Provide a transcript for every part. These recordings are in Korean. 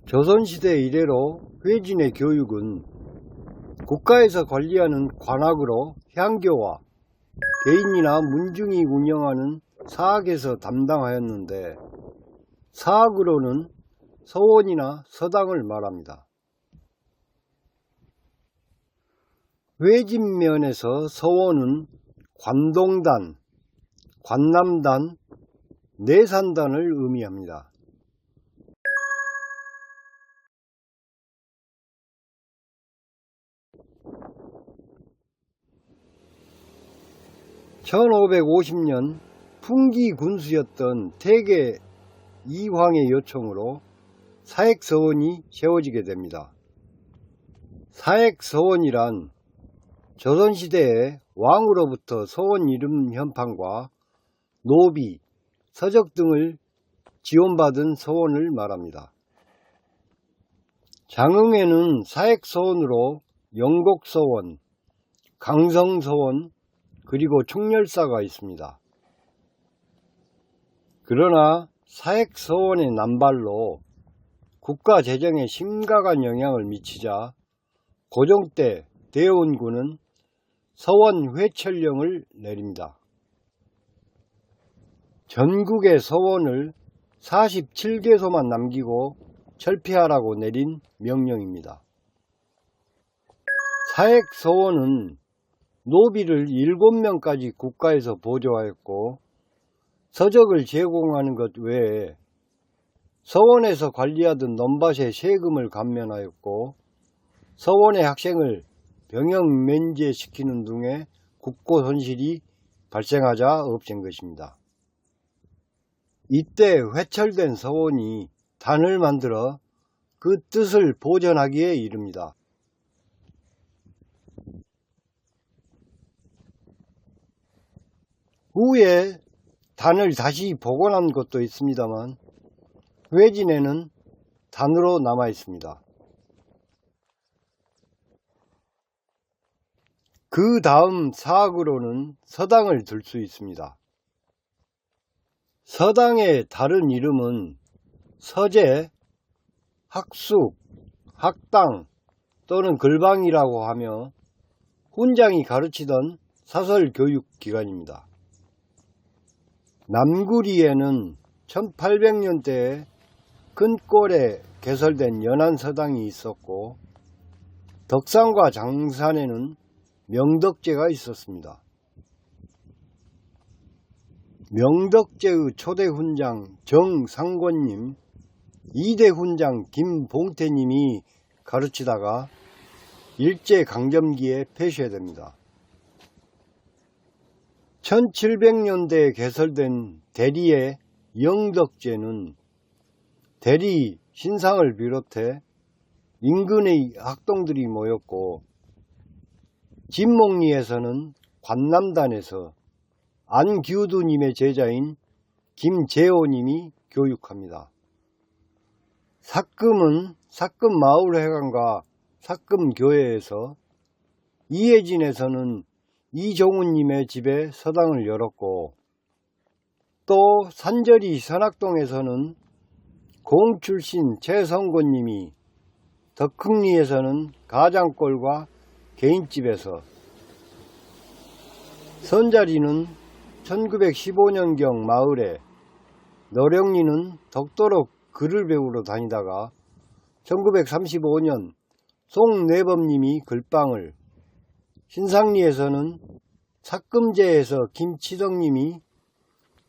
조선시대 이래로 회진의 교육은 국가에서 관리하는 관학으로 향교와 개인이나 문중이 운영하는 사학에서 담당하였는데, 사학으로는 서원이나 서당을 말합니다. 회진면에서 서원은 관동단, 관남단, 내산단을 의미합니다. (1550년) 풍기 군수였던 태계 이황의 요청으로 사액서원이 세워지게 됩니다. 사액서원이란 조선시대에 왕으로부터 서원 이름 현판과 노비, 서적 등을 지원받은 서원을 말합니다. 장흥에는 사액서원으로 영곡서원, 강성서원, 그리고 총열사가 있습니다. 그러나 사액서원의 남발로 국가 재정에 심각한 영향을 미치자 고종 때 대원군은 서원 회철령을 내립니다. 전국의 서원을 47개소만 남기고 철폐하라고 내린 명령입니다. 사액서원은 노비를 7명까지 국가에서 보조하였고, 서적을 제공하는 것 외에 서원에서 관리하던 논밭의 세금을 감면하였고, 서원의 학생을 병역 면제시키는 등의 국고 손실이 발생하자 없앤 것입니다. 이때 회철된 서원이 단을 만들어 그 뜻을 보존하기에 이릅니다. 후에 단을 다시 복원한 것도 있습니다만 회진에는 단으로 남아 있습니다. 그 다음 사학으로는 서당을 들 수 있습니다. 서당의 다른 이름은 서재, 학숙, 학당 또는 글방이라고 하며 훈장이 가르치던 사설교육기관입니다. 남구리에는 1800년대에 큰 꼴에 개설된 연안서당이 있었고, 덕산과 장산에는 명덕제가 있었습니다. 명덕제의 초대 훈장 정상권님, 2대 훈장 김봉태님이 가르치다가 일제강점기에 폐쇄됩니다. 1700년대에 개설된 대리의 영덕제는 대리 신상을 비롯해 인근의 학동들이 모였고, 진목리에서는 관남단에서 안기우두님의 제자인 김재호님이 교육합니다. 삭금은 삭금마을회관과 삭금교회에서, 이해진에서는 이종훈님의 집에 서당을 열었고, 또 산저리 선악동에서는 공출신 최성곤님이, 덕흥리에서는 가장골과 개인집에서, 선자리는 1915년경 마을에, 노령리는 덕도로 글을 배우러 다니다가 1935년 송내범님이 글방을, 신상리에서는 삭금제에서 김치덕님이,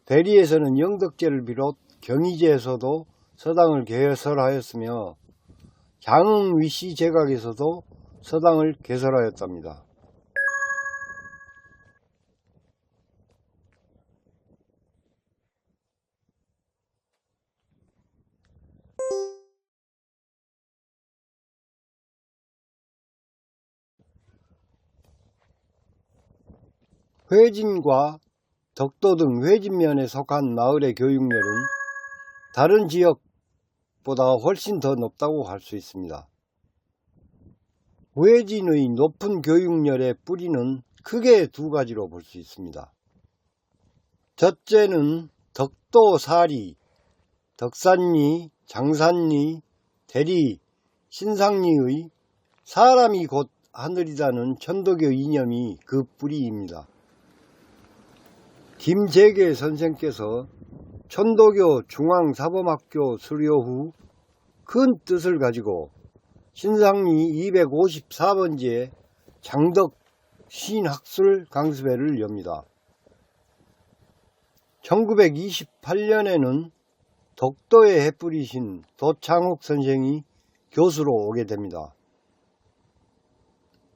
대리에서는 영덕제를 비롯 경희제에서도 서당을 개설하였으며, 장흥 위시 제각에서도 서당을 개설하였답니다. 회진과 덕도 등 회진면에 속한 마을의 교육열은 다른 지역보다 훨씬 더 높다고 할 수 있습니다. 회진의 높은 교육열의 뿌리는 크게 두 가지로 볼 수 있습니다. 첫째는 덕도사리, 덕산리, 장산리, 대리 신상리의 사람이 곧 하늘이라는 천도교 이념이 그 뿌리입니다. 김재계 선생께서 천도교 중앙사범학교 수료 후 큰 뜻을 가지고 신상리 254번지에 장덕 신학술 강습회를 엽니다. 1928년에는 덕도에 해뿌리신 도창욱 선생이 교수로 오게 됩니다.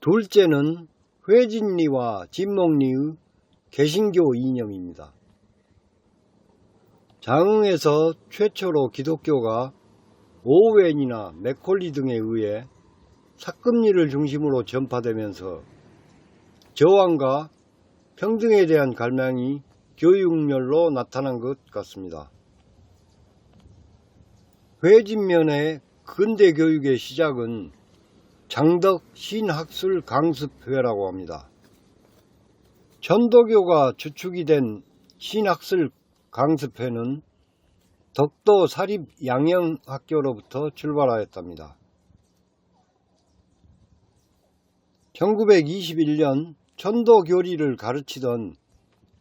둘째는 회진리와 진목리의 개신교 이념입니다. 장흥에서 최초로 기독교가 오웬이나 맥콜리 등에 의해 삭금리를 중심으로 전파되면서 저항과 평등에 대한 갈망이 교육열로 나타난 것 같습니다. 회진면의 근대 교육의 시작은 장덕 신학술 강습회라고 합니다. 천도교가 주축이 된 신학술 강습회는 덕도 사립 양영학교로부터 출발하였답니다. 1921년 천도교리를 가르치던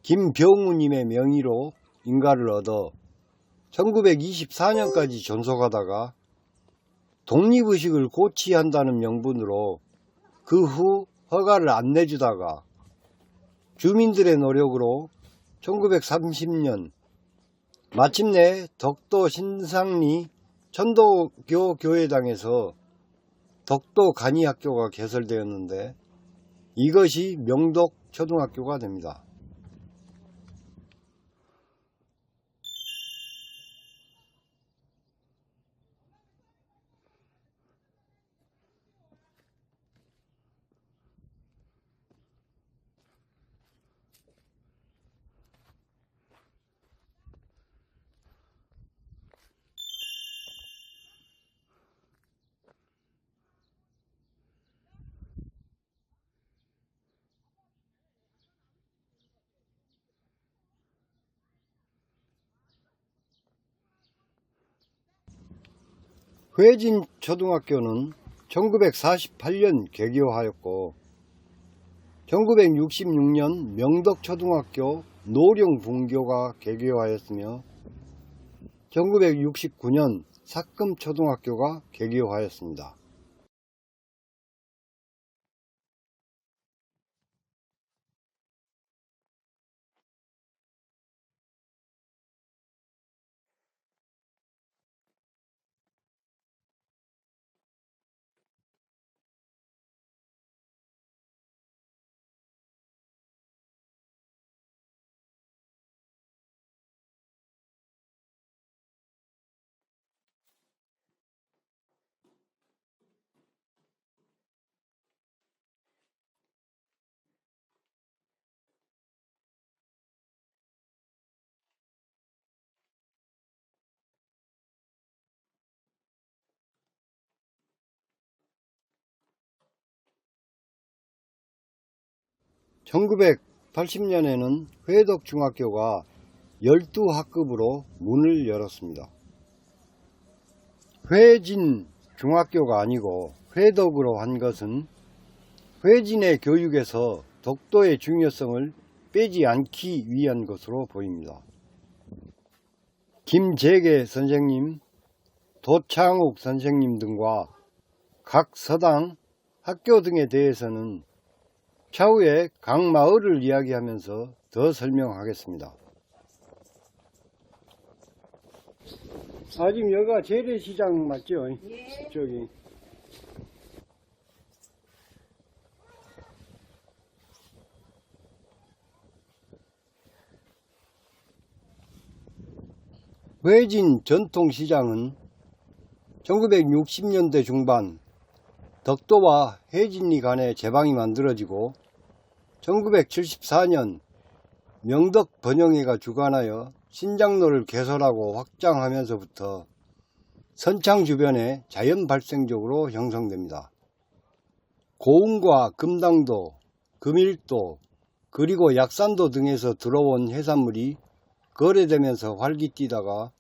김병우님의 명의로 인가를 얻어 1924년까지 존속하다가 독립의식을 고취한다는 명분으로 그 후 허가를 안 내주다가 주민들의 노력으로 1930년 마침내 덕도 신상리 천도교 교회당에서 덕도 간이학교가 개설되었는데 이것이 명덕 초등학교가 됩니다. 회진초등학교는 1948년 개교하였고 1966년 명덕초등학교 노령분교가 개교하였으며 1969년 삭금초등학교가 개교하였습니다. (1980년에는) 회덕중학교가 12학급으로 문을 열었습니다. 회진중학교가 아니고 회덕으로 한 것은 회진의 교육에서 덕도의 중요성을 빼지 않기 위한 것으로 보입니다. 김재계 선생님, 도창욱 선생님 등과 각 서당, 학교 등에 대해서는 차후에 각 마을을 이야기하면서 더 설명하겠습니다. 지금 여기가 재래시장 맞죠? 예. 저기. 회진 전통시장은 1960년대 중반 덕도와 회진리 간에 제방이 만들어지고 1974년 명덕 번영회가 주관하여 신장로를 개설하고 확장하면서부터 선창 주변에 자연 발생적으로 형성됩니다. 고흥과 금당도, 금일도, 그리고 약산도 등에서 들어온 해산물이 거래되면서 활기뛰다가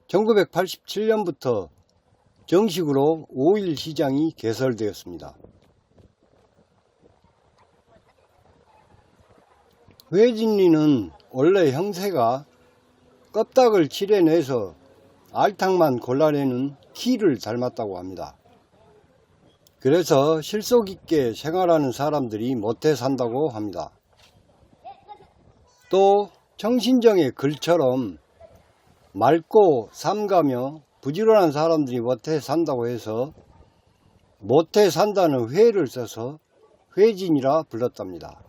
1987년부터 정식으로 5일 시장이 개설되었습니다. 회진리는 원래 형태가 껍닥을 칠해내서 알탕만 골라내는 키를 닮았다고 합니다. 그래서 실속 있게 생활하는 사람들이 못해 산다고 합니다. 또 청신정의 글처럼 맑고 삼가며 부지런한 사람들이 못해 산다고 해서 못해 산다는 회를 써서 회진이라 불렀답니다.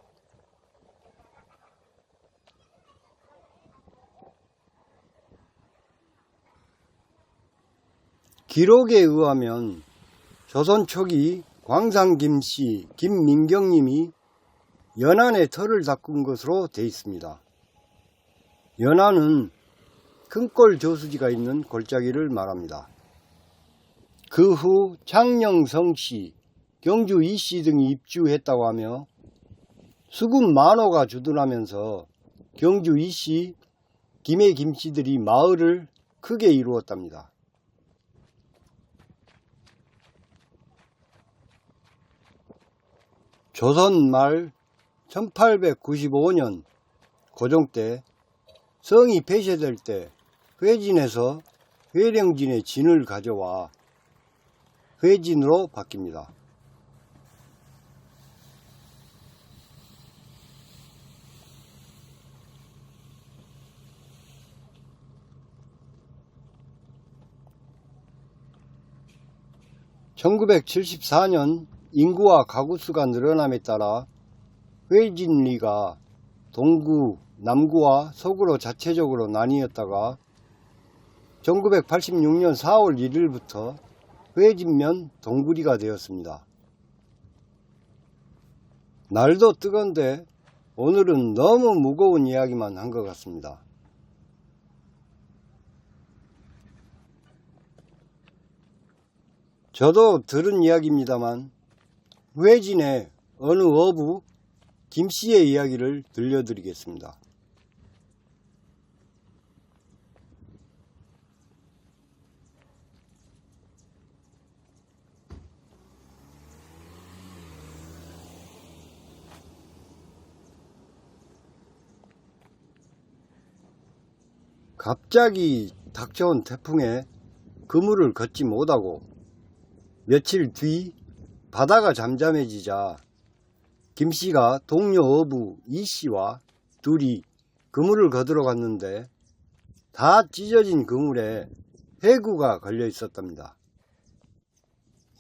기록에 의하면 조선 초기 광산 김씨 김민경님이 연안에 터를 닦은 것으로 되어 있습니다. 연안은 큰골 저수지가 있는 골짜기를 말합니다. 그 후 창녕성씨, 경주 이씨 등이 입주했다고 하며 수군 만호가 주둔하면서 경주 이씨, 김해 김씨들이 마을을 크게 이루었답니다. 조선 말 1895년 고종 때 성이 폐쇄될 때 회진에서 회령진의 진을 가져와 회진으로 바뀝니다. (1974년) 인구와 가구수가 늘어남에 따라 회진리가 동구, 남구와 서구로 자체적으로 나뉘었다가 1986년 4월 1일부터 회진면 동구리가 되었습니다. 날도 뜨거운데 오늘은 너무 무거운 이야기만 한 것 같습니다. 저도 들은 이야기입니다만 회진의 어느 어부 김씨의 이야기를 들려드리겠습니다. 갑자기 닥쳐온 태풍에 그물을 걷지 못하고 며칠 뒤 바다가 잠잠해지자 김씨가 동료 어부 이씨와 둘이 그물을 거들어 갔는데 다 찢어진 그물에 해구가 걸려 있었답니다.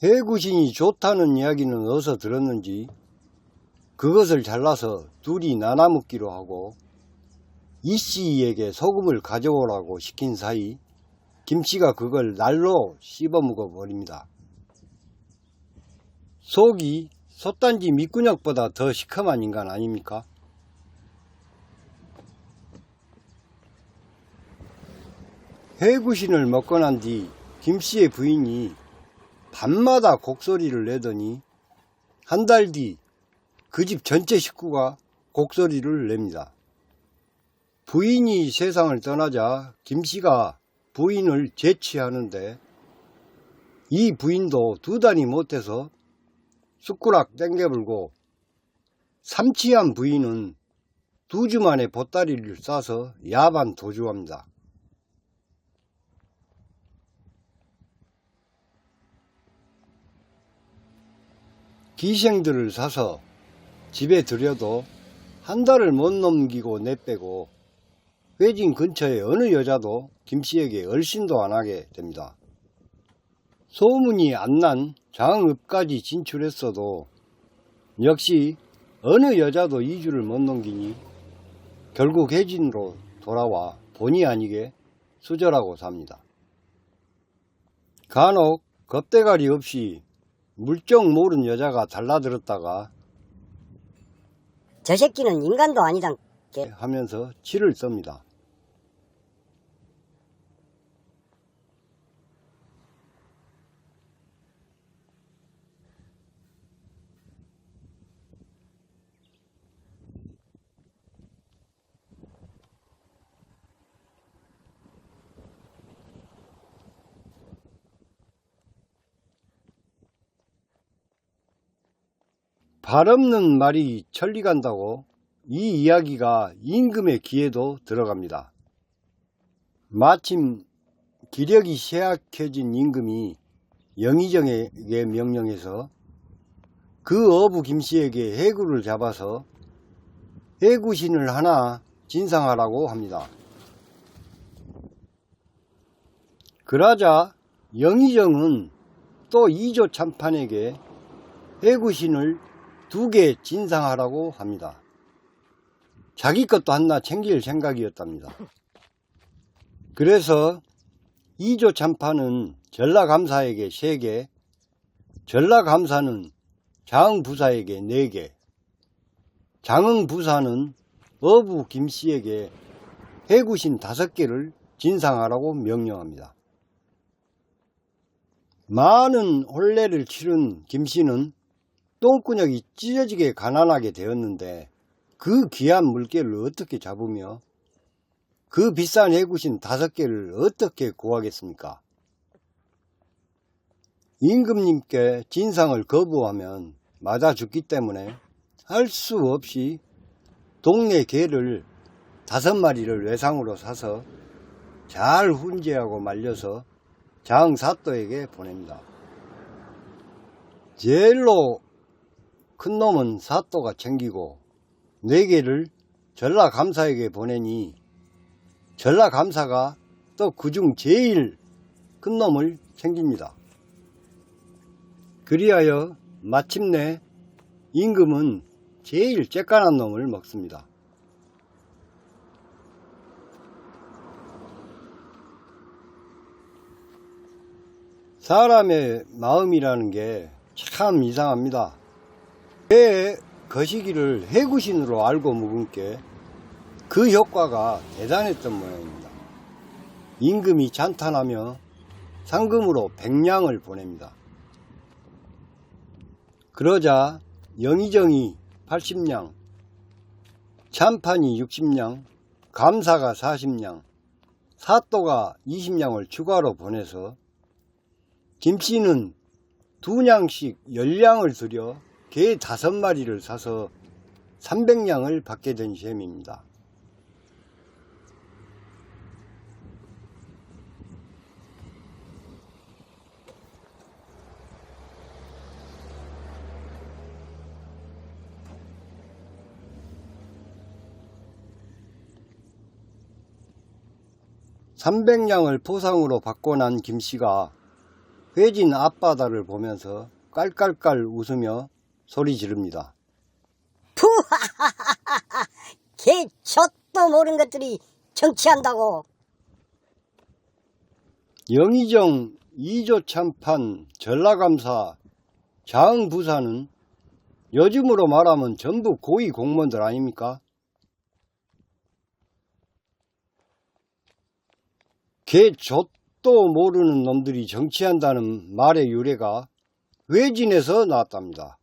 해구신이 좋다는 이야기는 어디서 들었는지 그것을 잘라서 둘이 나눠 먹기로 하고 이씨에게 소금을 가져오라고 시킨 사이 김씨가 그걸 날로 씹어 먹어 버립니다. 속이 솥단지 밑구녕보다 더 시커먼 인간 아닙니까? 해구신을 먹고 난 뒤 김씨의 부인이 밤마다 곡소리를 내더니 한 달 뒤 그 집 전체 식구가 곡소리를 냅니다. 부인이 세상을 떠나자 김씨가 부인을 재취하는데 이 부인도 두 달이 못해서 숟가락 땡겨불고 삼치한 부인은 2주 만에 보따리를 싸서 야반 도주합니다. 기생들을 사서 집에 들여도 한 달을 못 넘기고 내빼고 회진 근처의 어느 여자도 김씨에게 얼씬도 안 하게 됩니다. 소문이 안 난 장읍까지 진출했어도 역시 어느 여자도 2주를 못 넘기니 결국 회진으로 돌아와 본의 아니게 수절하고 삽니다. 간혹 겁대가리 없이 물정 모른 여자가 달라들었다가 저 새끼는 인간도 아니단 하면서 치를 썹니다. 발 없는 말이 천리 간다고 이 이야기가 임금의 귀에도 들어갑니다. 마침 기력이 쇠약해진 임금이 영의정에게 명령해서 그 어부 김씨에게 해구를 잡아서 해구신을 하나 진상하라고 합니다. 그러자 영의정은 또 이조 참판에게 해구신을 2개 진상하라고 합니다. 자기 것도 하나 챙길 생각이었답니다. 그래서 이조 참판은 전라감사에게 3개, 전라감사는 장흥부사에게 4개, 장흥부사는 어부 김씨에게 해구신 5개를 진상하라고 명령합니다. 많은 혼례를 치른 김씨는 똥구녕이 찢어지게 가난하게 되었는데 그 귀한 물개를 어떻게 잡으며 그 비싼 해구신 5개를 어떻게 구하겠습니까? 임금님께 진상을 거부하면 맞아 죽기 때문에 할 수 없이 동네 개를 5마리를 외상으로 사서 잘 훈제하고 말려서 장사또에게 보냅니다. 제일로 큰 놈은 사또가 챙기고 4개를 전라감사에게 보내니 전라감사가 또 그중 제일 큰 놈을 챙깁니다. 그리하여 마침내 임금은 제일 쬐깐한 놈을 먹습니다. 사람의 마음이라는 게 참 이상합니다. 왜 거시기를 해구신으로 알고 묵은 게 그 효과가 대단했던 모양입니다. 임금이 찬탄하며 상금으로 100냥을 보냅니다. 그러자 영의정이 80냥, 참판이 60냥, 감사가 40냥, 사또가 20냥을 추가로 보내서 김씨는 2냥씩 10냥을 들여 개 5마리를 사서 300냥을 받게 된 셈입니다. (300냥을) 포상으로 받고 난 김씨가 회진 앞바다를 보면서 깔깔깔 웃으며 소리 지릅니다. 푸하하하하, 개 젖도 모르는 것들이 정치한다고. 영의정, 이조참판, 전라감사, 장흥부사는 요즘으로 말하면 전부 고위 공무원들 아닙니까? 개 젖도 모르는 놈들이 정치한다는 말의 유래가 회진에서 나왔답니다.